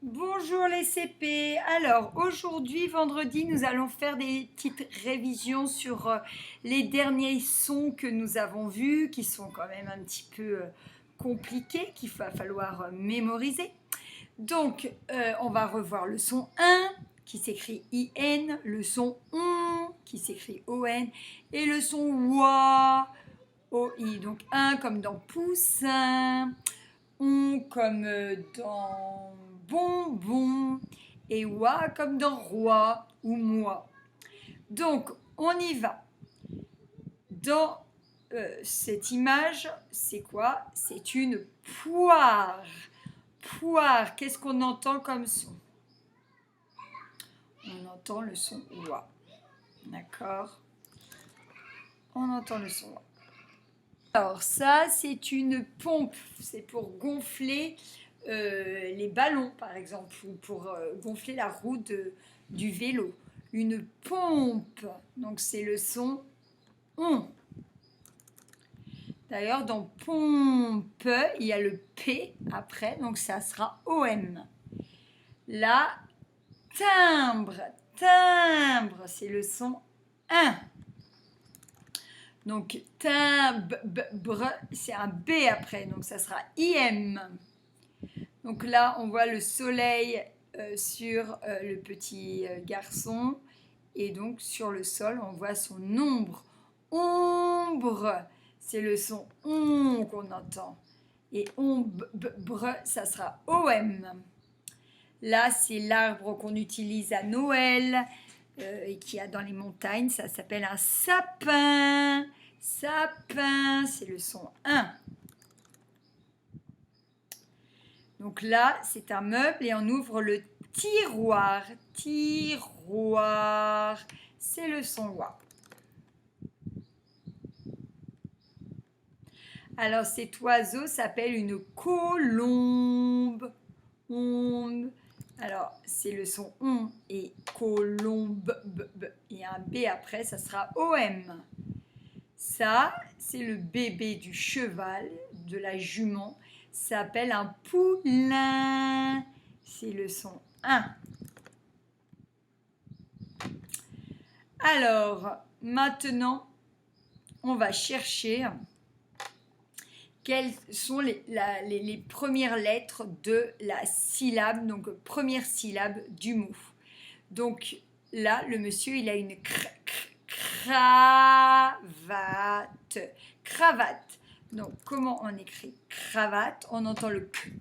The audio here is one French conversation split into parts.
Bonjour les CP. Alors aujourd'hui, vendredi, nous allons faire des petites révisions sur les derniers sons que nous avons vus, qui sont quand même un petit peu compliqués, qu'il va falloir mémoriser. Donc, on va revoir le son 1 qui s'écrit IN, le son ON qui s'écrit ON et le son WA, OI. Donc 1 comme dans poussin, on comme dans bonbon et oie comme dans roi ou moi. Donc, on y va. Dans cette image, c'est quoi? C'est une poire. Poire, qu'est-ce qu'on entend comme son? On entend le son oie. D'accord? On entend le son oie. Alors ça, c'est une pompe. C'est pour gonfler les ballons, par exemple, ou pour gonfler la roue du vélo. Une pompe. Donc c'est le son on. D'ailleurs, dans pompe, il y a le P après, donc ça sera OM. La timbre. Timbre, c'est le son 1. Donc timbre, c'est un B après, donc ça sera IM. Donc là, on voit le soleil sur le petit garçon. Et donc sur le sol, on voit son ombre. Ombre, c'est le son on qu'on entend. Et ombre, ça sera OM. Là, c'est l'arbre qu'on utilise à Noël et qu'il y a dans les montagnes. Ça s'appelle un sapin. Sapin, c'est le son 1. Donc là, c'est un meuble et on ouvre le tiroir. Tiroir, c'est le son wa. Alors cet oiseau s'appelle une colombe. Ombe. Alors c'est le son on et colombe. Il y a un B après, ça sera OM. Ça, c'est le bébé du cheval, de la jument. Ça s'appelle un poulain. C'est le son 1. Alors, maintenant, on va chercher quelles sont les premières lettres de la syllabe, donc première syllabe du mot. Donc là, le monsieur, il a une cravate. Cravate. Donc, comment on écrit cravate? On entend le k.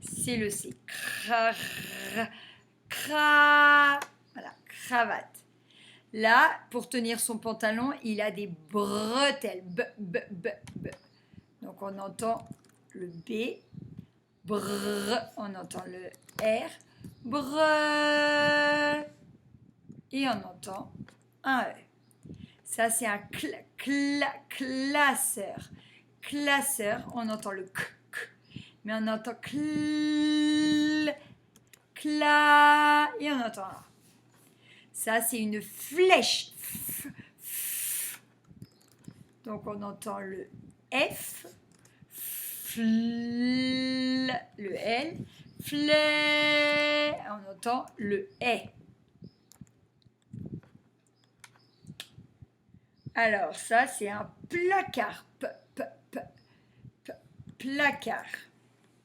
C'est le C. Voilà, cravate. Là, pour tenir son pantalon, il a des bretelles. Donc, on entend le B. On entend le R. Et on entend un E. Ça, c'est un classeur. Classeur, on entend le k. Mais on entend et on entend un. Ça, c'est une flèche. Donc, on entend le F, le L, on entend le E. Alors, ça, c'est un placard. Placard.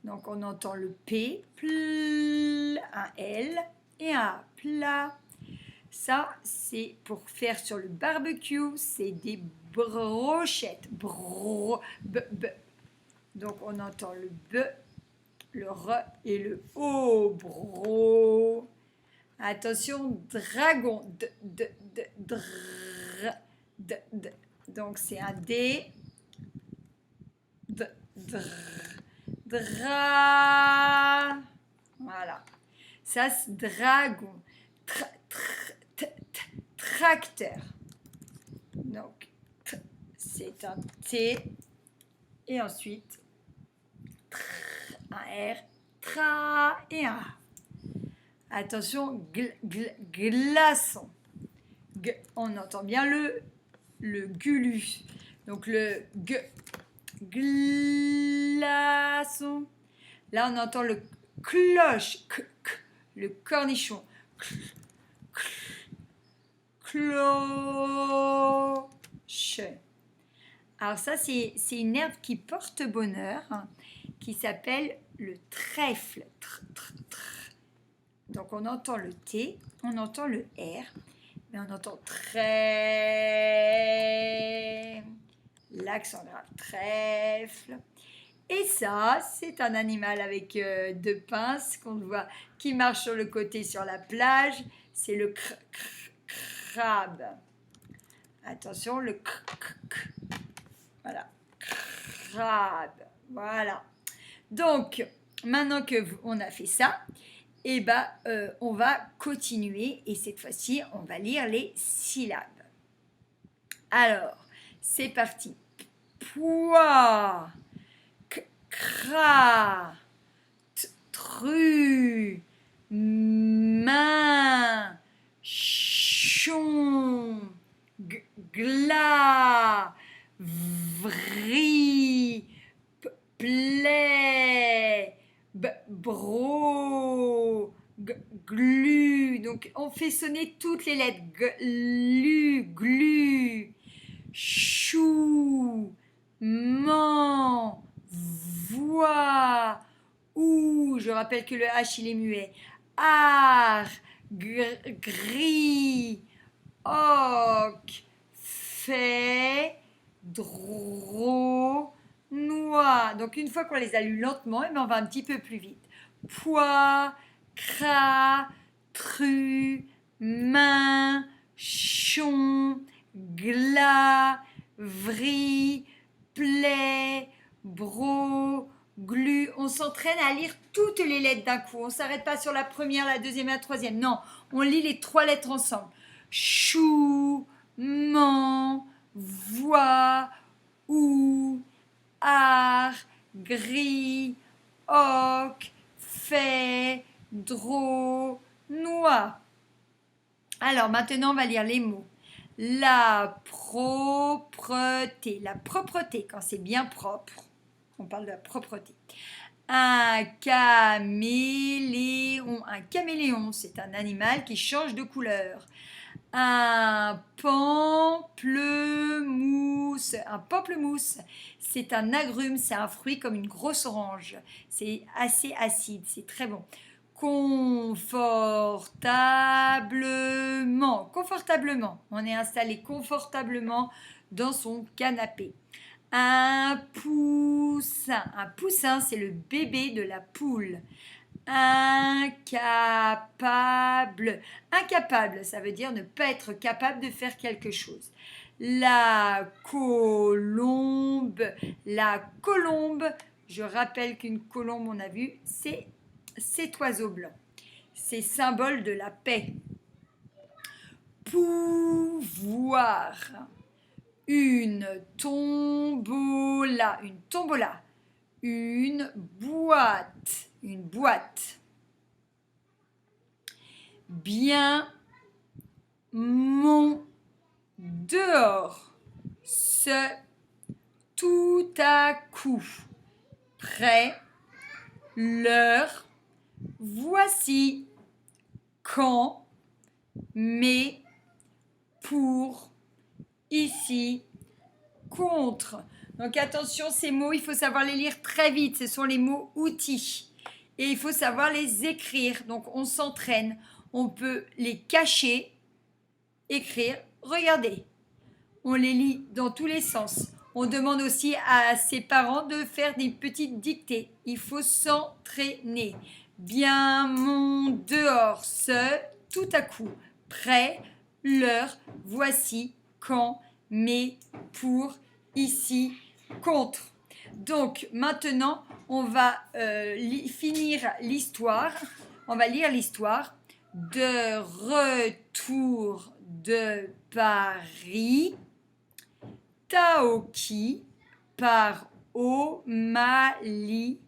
Donc, on entend le P, un L et un plat. Ça, c'est pour faire sur le barbecue, c'est des brochettes. Donc, on entend le B, le R et le O. Bro. Attention, dragon. Donc, c'est un D. Voilà. Ça, c'est dragon. Tracteur. Donc, c'est un T. Et ensuite, un R. Tra et un A. Attention, glaçon. On entend bien le gulu. Donc, le glaçon. Là, on entend le cloche, le cornichon, cloche. Alors ça, c'est une herbe qui porte bonheur, hein, qui s'appelle le trèfle. Donc on entend le T, on entend le R, mais on entend très, l'accent grave, trèfle. Et ça, c'est un animal avec deux pinces qu'on voit qui marche sur le côté sur la plage. C'est le crabe. Attention, le voilà, crabe. Voilà. Donc, maintenant qu'on a fait ça, eh ben, on va continuer et cette fois-ci, on va lire les syllabes. Alors, c'est parti. Poids, cra, tru, main, chon, glas, vri, plaie, bro, glu. Donc on fait sonner toutes les lettres. Glu, glu, chou, man, voix, ou. Je rappelle que le H il est muet. Art, gris, oc, fait, dro, noix. Donc une fois qu'on les a lus lentement, et on va un petit peu plus vite. Poids, cra, tru, main, chon, glas, vri, plaie, bro, glu. On s'entraîne à lire toutes les lettres d'un coup. On ne s'arrête pas sur la première, la deuxième et la troisième. Non, on lit les trois lettres ensemble. Chou, man, voix, ou, art, gris, oc, fait, dro, noix. Alors maintenant on va lire les mots. La propreté. La propreté, quand c'est bien propre, on parle de la propreté. Un caméléon. Un caméléon, c'est un animal qui change de couleur. Un pamplemousse. Un pamplemousse, c'est un agrume, c'est un fruit comme une grosse orange. C'est assez acide, c'est très bon. Confortablement. Confortablement. On est installé confortablement dans son canapé. Un poussin. Un poussin, c'est le bébé de la poule. Incapable. Incapable, ça veut dire ne pas être capable de faire quelque chose. La colombe. La colombe, je rappelle qu'une colombe, on a vu, c'est cet oiseau blanc. C'est symbole de la paix. Pouvoir. Une tombola. Une tombola. Une boîte. Une boîte. Bien mon dehors. Ce tout à coup. Près. L'heure. Voici. Quand. Mais. Pour. Ici. Contre. Donc attention, ces mots, il faut savoir les lire très vite. Ce sont les mots outils. Et il faut savoir les écrire. Donc on s'entraîne. On peut les cacher, écrire. Regardez, on les lit dans tous les sens. On demande aussi à ses parents de faire des petites dictées. Il faut s'entraîner. Bien mon dehors, ce, tout à coup, près, l'heure, voici, quand, mais, pour, ici, contre. Donc maintenant, on va finir l'histoire. On va lire l'histoire. De retour de Paris, Taoki part au Mali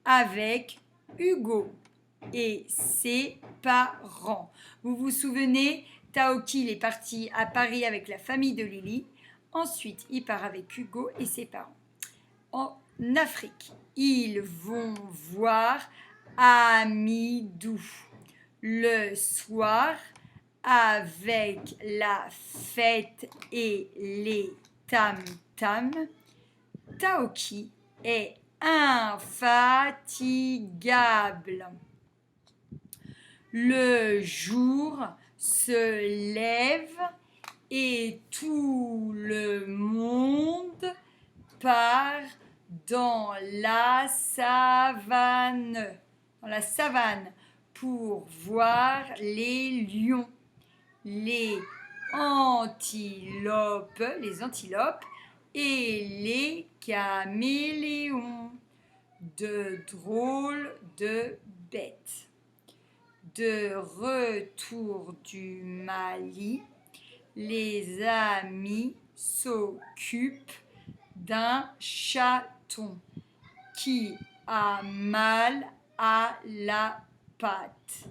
avec Hugo et ses parents. Vous vous souvenez, Taoki il est parti à Paris avec la famille de Lily. Ensuite, il part avec Hugo et ses parents. En Afrique, ils vont voir Amidou. Le soir, avec la fête et les tam-tams, Taoki est infatigable. Le jour se lève et tout le monde part dans la savane. Pour voir les lions, les antilopes et les caméléons, de drôles de bêtes. De retour du Mali, les amis s'occupent d'un chaton qui a mal à la patte.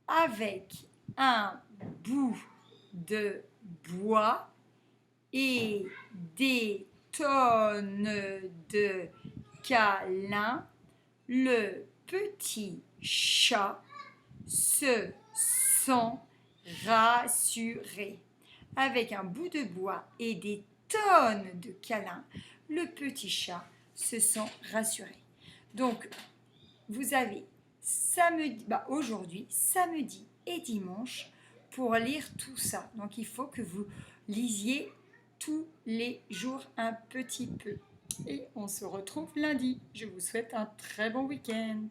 Avec un bout de bois et des tonnes de câlins, le petit chat se sent rassuré. Avec un bout de bois et des tonnes de câlins, le petit chat se sent rassuré. Donc, vous avez aujourd'hui, samedi et dimanche pour lire tout ça. Donc, il faut que vous lisiez tous les jours un petit peu. Et on se retrouve lundi. Je vous souhaite un très bon week-end.